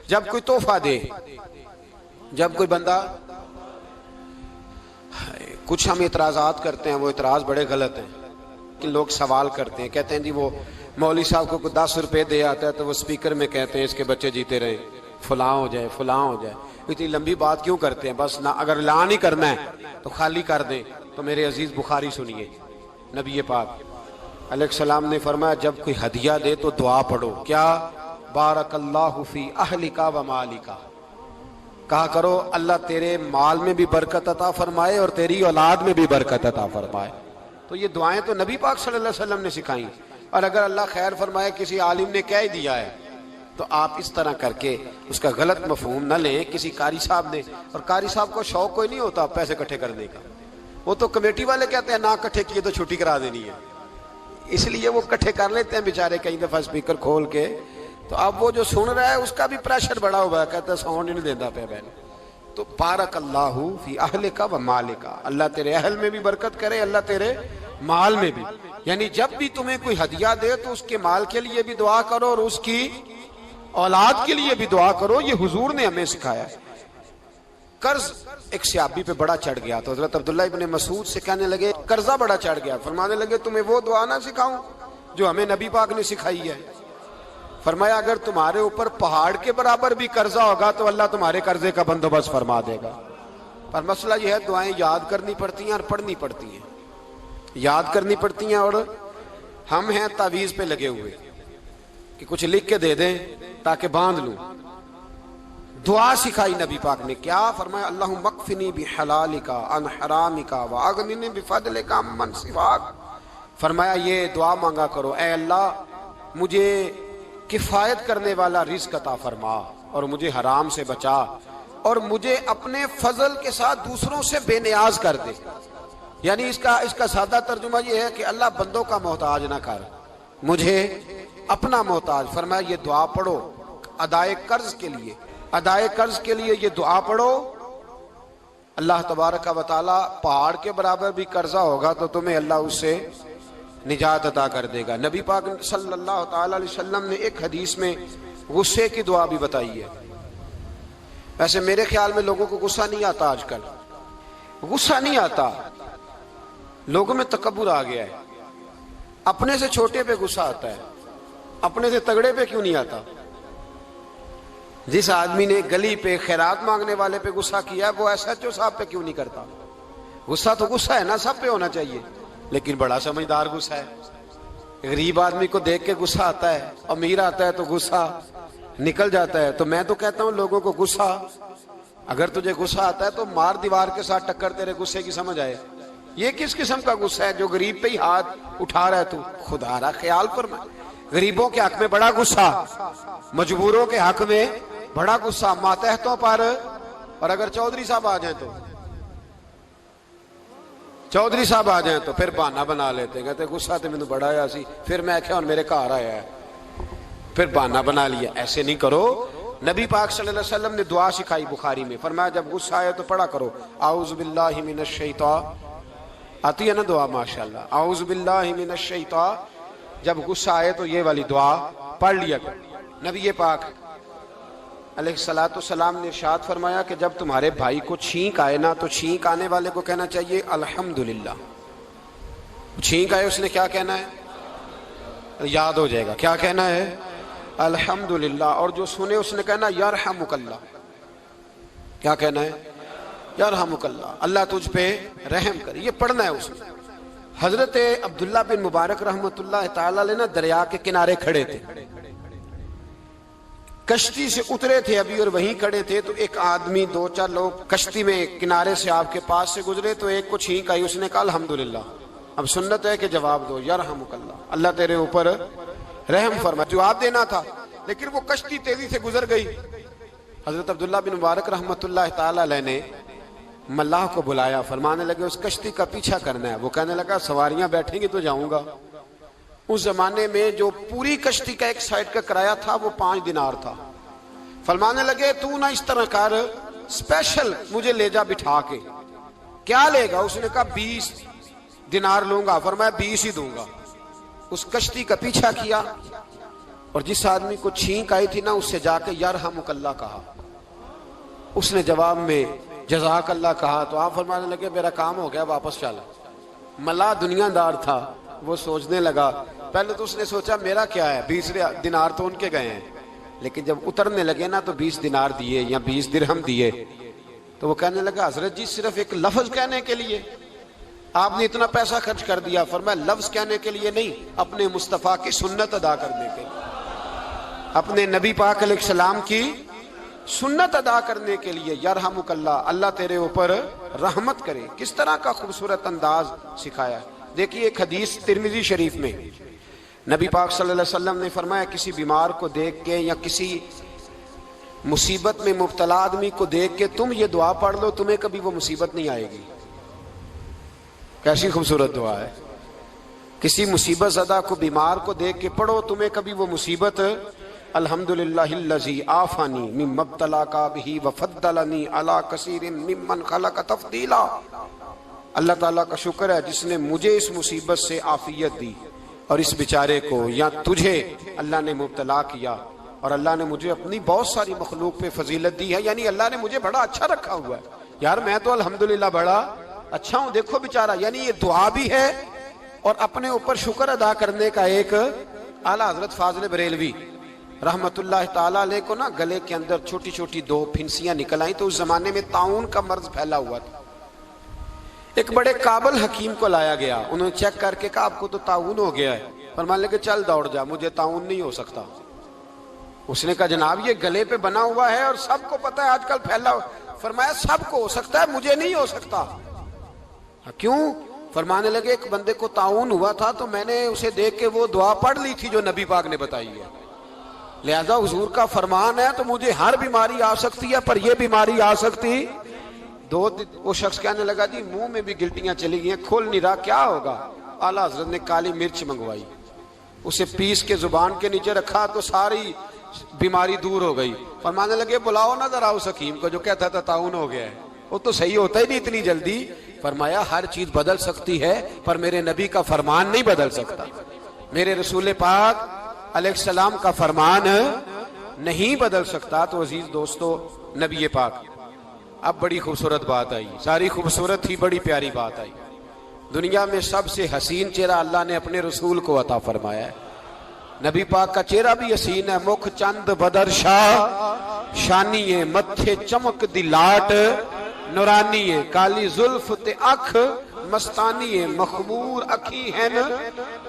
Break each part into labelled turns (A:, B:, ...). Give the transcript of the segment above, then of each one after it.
A: جب کوئی تحفہ دے، جب کوئی بندہ، کچھ ہم اعتراضات کرتے ہیں، وہ اعتراض بڑے غلط ہیں کہ لوگ سوال کرتے ہیں، کہتے ہیں جی وہ مولوی صاحب کو 10 روپے دے آتا ہے تو وہ سپیکر میں کہتے ہیں اس کے بچے جیتے رہیں، فلاں ہو جائے فلاں ہو جائے۔ اتنی لمبی بات کیوں کرتے ہیں؟ بس نہ، اگر اعلان ہی کرنا ہے تو خالی کر دیں۔ تو میرے عزیز بخاری سنیے، نبی پاک علیہ السلام نے فرمایا جب کوئی ہدیہ دے تو دعا پڑھو، کیا؟ بارک اللہ فی اہلک و مالک، کہا کرو اللہ تیرے مال میں بھی برکت عطا فرمائے اور تیری اولاد میں بھی برکت عطا فرمائے۔ تو یہ دعائیں تو نبی پاک صلی اللہ علیہ وسلم نے سکھائیں، اور اگر اللہ خیر فرمائے کسی عالم نے کہہ دیا ہے تو آپ اس طرح کر کے اس کا غلط مفہوم نہ لیں۔ کسی قاری صاحب نے، اور قاری صاحب کو شوق کوئی نہیں ہوتا پیسے اکٹھے کرنے کا، وہ تو کمیٹی والے کہتے ہیں نہ اکٹھے کیے تو چھٹی کرا دینی ہے، اس لیے وہ اکٹھے کر لیتے ہیں بیچارے کئی دفعہ اسپیکر کھول کے۔ تو اب وہ جو سن رہا ہے اس کا بھی پریشر بڑا ہوا ہے، کہتا ہے ساؤنڈ نہیں دیتا پہ بہن۔ تو بارک اللہ فی اہلک و مالک، اللہ تیرے اہل میں بھی برکت کرے، اللہ تیرے مال میں بھی۔ یعنی جب بھی تمہیں کوئی ہدیہ دے تو اس کے مال کے لیے بھی دعا کرو اور اس کی اولاد کے لیے بھی دعا کرو، یہ حضور نے ہمیں سکھایا ہے۔ قرض ایک صحابی پہ بڑا چڑھ گیا تو حضرت عبداللہ ابن مسعود سے کہنے لگے قرضہ بڑا چڑھ گیا، فرمانے لگے تمہیں وہ دعا نہ سکھاؤں جو ہمیں نبی پاک نے سکھائی ہے؟ فرمایا اگر تمہارے اوپر پہاڑ کے برابر بھی قرضہ ہوگا تو اللہ تمہارے قرضے کا بندوبست فرما دے گا۔ پر مسئلہ یہ ہے دعائیں یاد کرنی پڑتی ہیں اور پڑھنی پڑتی ہیں، یاد کرنی پڑتی ہیں، اور ہم ہیں تعویذ پہ لگے ہوئے کہ کچھ لکھ کے دے دیں تاکہ باندھ لوں۔ دعا سکھائی نبی پاک نے، کیا فرمایا؟ اللہم اکفنی بحلالک عن حرامک واغننی بفضلک عمن سواک۔ فرمایا یہ دعا مانگا کرو، اے اللہ مجھے کفایت کرنے والا رزق عطا فرما اور مجھے حرام سے بچا، اور مجھے اپنے فضل کے ساتھ دوسروں سے بے نیاز کر دے۔ یعنی اس کا سادہ ترجمہ یہ ہے کہ اللہ بندوں کا محتاج نہ کر، مجھے اپنا محتاج۔ فرمایا یہ دعا پڑھو ادائے قرض کے لیے، ادائے قرض کے لیے یہ دعا پڑھو، اللہ تبارک و تعالی پہاڑ کے برابر بھی قرضہ ہوگا تو تمہیں اللہ اس سے نجات عطا کر دے گا۔ نبی پاک صلی اللہ تعالی علیہ وسلم نے ایک حدیث میں غصے کی دعا بھی بتائی ہے۔ ویسے میرے خیال میں لوگوں کو غصہ نہیں آتا، آج کل غصہ نہیں آتا، لوگوں میں تکبر آ گیا ہے، اپنے سے چھوٹے پہ غصہ آتا ہے، اپنے سے تگڑے پہ کیوں نہیں آتا؟ جس آدمی نے گلی پہ خیرات مانگنے والے پہ غصہ کیا وہ ایس ایچ او صاحب پہ کیوں نہیں کرتا؟ غصہ تو غصہ ہے نا، سب پہ ہونا چاہیے، لیکن بڑا سمجھدار غصہ ہے۔ غریب آدمی کو دیکھ کے غصہ آتا ہے، امیر آتا ہے تو غصہ نکل جاتا ہے۔ تو میں تو کہتا ہوں لوگوں کو غصہ، اگر تجھے غصہ آتا ہے تو مار دیوار کے ساتھ ٹکر تیرے غصے کی سمجھ آئے۔ یہ کس قسم کا غصہ ہے جو غریب پہ ہی ہاتھ اٹھا رہا ہے؟ تو خدا را خیال فرمائے، غریبوں کے حق میں بڑا غصہ، مجبوروں کے حق میں بڑا غصہ، ماتحتوں پر۔ اور اگر چودھری صاحب آ جائیں تو چودھری صاحب آ جائیں تو پھر بہانہ بنا لیتے ہیں، کہتے غصہ تو مینوں بڑا آیا سی، پھر میں کیا میرے گھر آیا ہے، پھر بہانہ بنا لیا۔ ایسے نہیں کرو۔ نبی پاک صلی اللہ علیہ وسلم نے دعا سکھائی بخاری میں، فرمایا جب غصہ آئے تو پڑھا کرو اعوذ باللہ من الشیطان، آتی ہے نا دعا ماشاءاللہ، اعوذ باللہ من الشیطان، جب غصہ آئے تو یہ والی دعا پڑھ لیا کرو۔ نبی پاک علیہ السلام نے ارشاد فرمایا کہ جب تمہارے بھائی کو چھینک آئے نا تو چھینک آنے والے کو کہنا چاہیے الحمدللہ۔ چھینک آئے اس نے کیا کہنا ہے؟ یاد ہو جائے گا، کیا کہنا ہے؟ الحمدللہ۔ اور جو سنے اس نے کہنا یرحمک اللہ، کیا کہنا ہے؟ یرحمک اللہ، اللہ تجھ پہ رحم کرے، یہ پڑھنا ہے اس نے۔ حضرت عبداللہ بن مبارک رحمۃ اللہ تعالی علیہ نا دریا کے کنارے کھڑے تھے، کشتی سے اترے تھے ابھی اور وہیں کھڑے تھے، تو ایک آدمی، دو چار لوگ کشتی میں کنارے سے آپ کے پاس سے گزرے تو ایک کو چھینک آئی، اس نے کہا الحمدللہ۔ اب سنت ہے کہ جواب دو، یرحمک اللہ، اللہ تیرے اوپر رحم فرمائے، جواب دینا تھا، لیکن وہ کشتی تیزی سے گزر گئی۔ حضرت عبداللہ بن مبارک رحمۃ اللہ تعالی علیہ نے ملاح کو بلایا، فرمانے لگے اس کشتی کا پیچھا کرنا ہے۔ وہ کہنے لگا سواریاں بیٹھیں گی تو جاؤں گا۔ اس زمانے میں جو پوری کشتی کا ایک سائڈ کا کرایہ تھا وہ 5 دینار تھا۔ فرمانے لگے تو نہ اس طرح کر، اسپیشل مجھے لے جا بٹھا کے۔ کیا لے گا؟ اس نے کہا 20 دینار لوں گا۔ فرمایا 20 ہی دوں گا۔ اس کشتی کا پیچھا کیا، اور جس آدمی کو چھینک آئی تھی نا اس سے جا کے یرحمک اللہ کہا، اس نے جواب میں جزاک اللہ کہا، تو آپ فرمانے لگے میرا کام ہو گیا واپس چلا۔ ملا دنیا دار تھا، وہ سوچنے لگا، پہلے تو اس نے سوچا میرا کیا ہے، 20 دینار تو ان کے گئے ہیں، لیکن جب اترنے لگے نا تو 20 دینار دیے یا 20 درہم دیے، تو وہ کہنے لگا حضرت جی صرف ایک لفظ کہنے کے لیے آپ نے اتنا پیسہ خرچ کر دیا؟ فرمایا لفظ کہنے کے لیے نہیں، اپنے مصطفیٰ کی سنت ادا کرنے کے لیے، اپنے نبی پاک علیہ السلام کی سنت ادا کرنے کے لیے۔ یرحمک اللہ، اللہ تیرے اوپر رحمت کرے۔ کس طرح کا خوبصورت انداز سکھایا۔ دیکھیے ایک حدیث ترمذی شریف میں نبی پاک صلی اللہ علیہ وسلم نے فرمایا کسی بیمار کو دیکھ کے یا کسی مصیبت میں مبتلا آدمی کو دیکھ کے تم یہ دعا پڑھ لو، تمہیں کبھی وہ مصیبت نہیں آئے گی۔ کیسی خوبصورت دعا ہے۔ کسی مصیبت زدہ کو بیمار کو دیکھ کے پڑھو، تمہیں کبھی وہ مصیبت الحمدللہ الذی عافانی مما ابتلاک بہ وفضلنی علی کثیر ممن خلق تفضیلا۔ اللہ تعالیٰ کا شکر ہے جس نے مجھے اس مصیبت سے عافیت دی اور اس بیچارے کو یا تجھے اللہ نے مبتلا کیا، اور اللہ نے مجھے اپنی بہت ساری مخلوق پہ فضیلت دی ہے، یعنی اللہ نے مجھے بڑا اچھا رکھا ہوا ہے یار، میں تو الحمدللہ بڑا اچھا ہوں، دیکھو بیچارہ۔ یعنی یہ دعا بھی ہے اور اپنے اوپر شکر ادا کرنے کا ایک۔ اعلیٰ حضرت فاضل بریلوی رحمت اللہ تعالیٰ علیہ کو نا گلے کے اندر چھوٹی چھوٹی 2 پھنسیاں نکل آئیں، تو اس زمانے میں طاعون کا مرض پھیلا ہوا تھا۔ ایک بڑے قابل حکیم کو لایا گیا، انہوں نے چیک کر کے کہا آپ کو تو طاعون ہو گیا ہے۔ فرمانے لگے چل دوڑ جا، مجھے طاعون نہیں ہو سکتا۔ اس نے کہا جناب یہ گلے پہ بنا ہوا ہے اور سب کو پتہ ہے آج کل پھیلا ہوا۔ فرمایا سب کو ہو سکتا ہے، مجھے نہیں ہو سکتا۔ کیوں؟ فرمانے لگے ایک بندے کو طاعون ہوا تھا تو میں نے اسے دیکھ کے وہ دعا پڑھ لی تھی جو نبی پاک نے بتائی ہے، لہذا حضور کا فرمان ہے تو مجھے ہر بیماری آ سکتی ہے پر یہ بیماری آ سکتی۔ وہ شخص کہنے لگا جی منہ میں بھی گلٹیاں چلی گئی ہیں، کھول نہیں رہا، کیا ہوگا؟ اعلیٰ حضرت نے کالی مرچ منگوائی، اسے پیس کے زبان کے نیچے رکھا تو ساری بیماری دور ہو گئی۔ فرمانے لگے بلاؤ نہ ذرا اس حکیم کو جو کہتا تھا طاعون ہو گیا ہے، وہ تو صحیح ہوتا ہی نہیں اتنی جلدی۔ فرمایا ہر چیز بدل سکتی ہے پر میرے نبی کا فرمان نہیں بدل سکتا، میرے رسول پاک علیہ السلام کا فرمان نہیں بدل سکتا۔ تو عزیز دوستو نبی پاک، اب بڑی خوبصورت بات آئی، ساری خوبصورت تھی، بڑی پیاری بات آئی۔ دنیا میں سب سے حسین چہرہ اللہ نے اپنے رسول کو عطا فرمایا ہے۔ نبی پاک کا چہرہ بھی حسین ہے، مکھ چند بدر شاہ شانی ہے، متھے چمک دی لاٹ نورانی ہے، کالی زلف تے اکھ مستانی ہے، مخمور اکھی ہے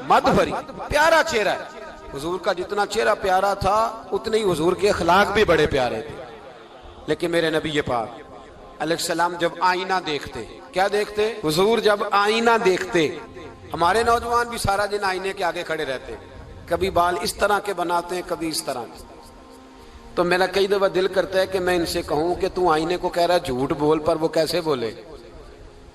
A: مد بھری۔ پیارا چہرہ ہے حضور کا، جتنا چہرہ پیارا تھا اتنے ہی حضور کے اخلاق بھی بڑے پیارے تھے۔ لیکن میرے نبی پاک علیہ السلام جب آئینہ دیکھتے، کیا دیکھتے؟ حضور جب آئینہ دیکھتے، ہمارے نوجوان بھی سارا دن آئینے کے آگے کھڑے رہتے، کبھی بال اس طرح کے بناتے ہیں کبھی اس طرح کے۔ تو میرا کئی دفعہ دل کرتا ہے کہ میں ان سے کہوں کہ تو آئینے کو کہہ رہا ہے جھوٹ بول، پر وہ کیسے بولے؟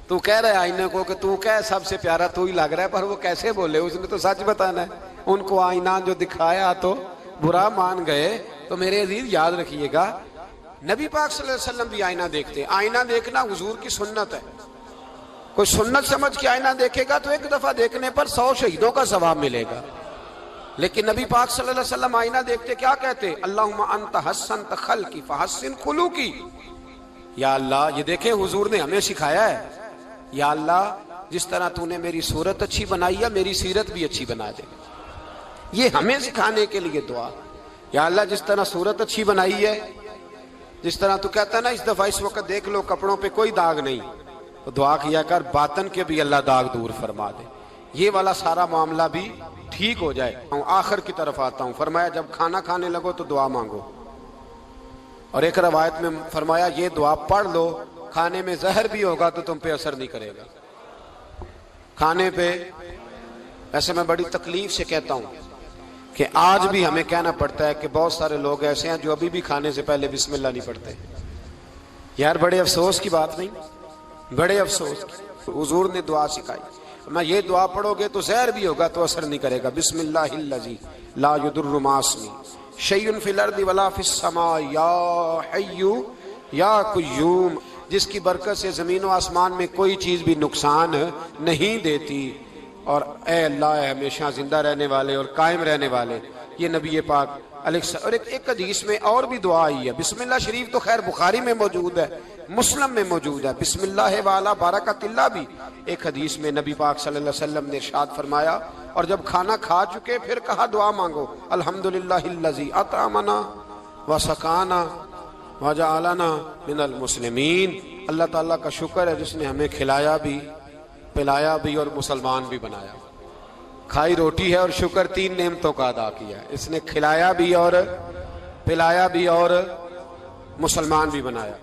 A: تو کہہ رہا ہے آئینے کو کہ تو کیا سب سے پیارا تو ہی لگ رہا ہے، پر وہ کیسے بولے؟ اس نے تو سچ بتانا ہے۔ ان کو آئینہ جو دکھایا تو برا مان گئے۔ تو میرے عزیز یاد رکھیے گا نبی پاک صلی اللہ علیہ وسلم بھی آئینہ دیکھتے۔ آئینہ دیکھنا حضور کی سنت ہے، کوئی سنت سمجھ کے آئینہ دیکھے گا تو ایک دفعہ دیکھنے پر 100 شہیدوں کا ثواب ملے گا۔ لیکن نبی پاک صلی اللہ علیہ وسلم آئینہ دیکھتے کیا کہتے؟ اللہم انت حسنت خلقی فحسن خلوقی۔ یا اللہ، یہ دیکھیں حضور نے ہمیں سکھایا ہے، یا اللہ جس طرح تو نے میری صورت اچھی بنائی ہے میری سیرت بھی اچھی بنا دے۔ یہ ہمیں سکھانے کے لیے دعا، یا اللہ جس طرح صورت اچھی بنائی ہے، جس طرح تو کہتا ہے نا اس دفعہ اس وقت دیکھ لو کپڑوں پہ کوئی داغ نہیں، تو دعا کیا کر باطن کے بھی اللہ داغ دور فرما دے، یہ والا سارا معاملہ بھی ٹھیک ہو جائے۔ آخر کی طرف آتا ہوں، فرمایا جب کھانا کھانے لگو تو دعا مانگو، اور ایک روایت میں فرمایا یہ دعا پڑھ لو، کھانے میں زہر بھی ہوگا تو تم پہ اثر نہیں کرے گا۔ کھانے پہ ایسے میں بڑی تکلیف سے کہتا ہوں کہ آج بھی ہمیں کہنا پڑتا ہے کہ بہت سارے لوگ ایسے ہیں جو ابھی بھی کھانے سے پہلے بسم اللہ نہیں پڑھتے۔ یار بڑے افسوس کی بات نہیں، بڑے افسوس کی۔ حضور نے دعا سکھائی، میں یہ دعا پڑھو گے تو زہر بھی ہوگا تو اثر نہیں کرے گا۔ بسم اللہ الذی لا یضر مع اسمہ شیء فی الارض ولا فی السماء یا حی یا قیوم، جس کی برکت سے زمین و آسمان میں کوئی چیز بھی نقصان نہیں دیتی، اور اے اللہ اے ہمیشہ زندہ رہنے والے اور قائم رہنے والے، یہ نبی پاک اور ایک حدیث میں اور بھی دعا آئی ہے. بسم اللہ شریف تو خیر بخاری میں موجود ہے, مسلم میں موجود ہے. بسم اللہ والا بارکۃ اللہ بھی ایک حدیث میں نبی پاک صلی اللہ علیہ وسلم نے ارشاد فرمایا. اور جب کھانا کھا چکے پھر کہا دعا مانگو, الحمدللہ الذی اطعمنا وسقانا وجعلنا من المسلمین. اللہ تعالیٰ کا شکر ہے جس نے ہمیں کھلایا بھی, پلایا بھی اور مسلمان بھی بنایا. کھائی روٹی ہے اور شکر 3 نعمتوں کا ادا کیا. اس نے کھلایا بھی اور پلایا بھی اور مسلمان بھی بنایا.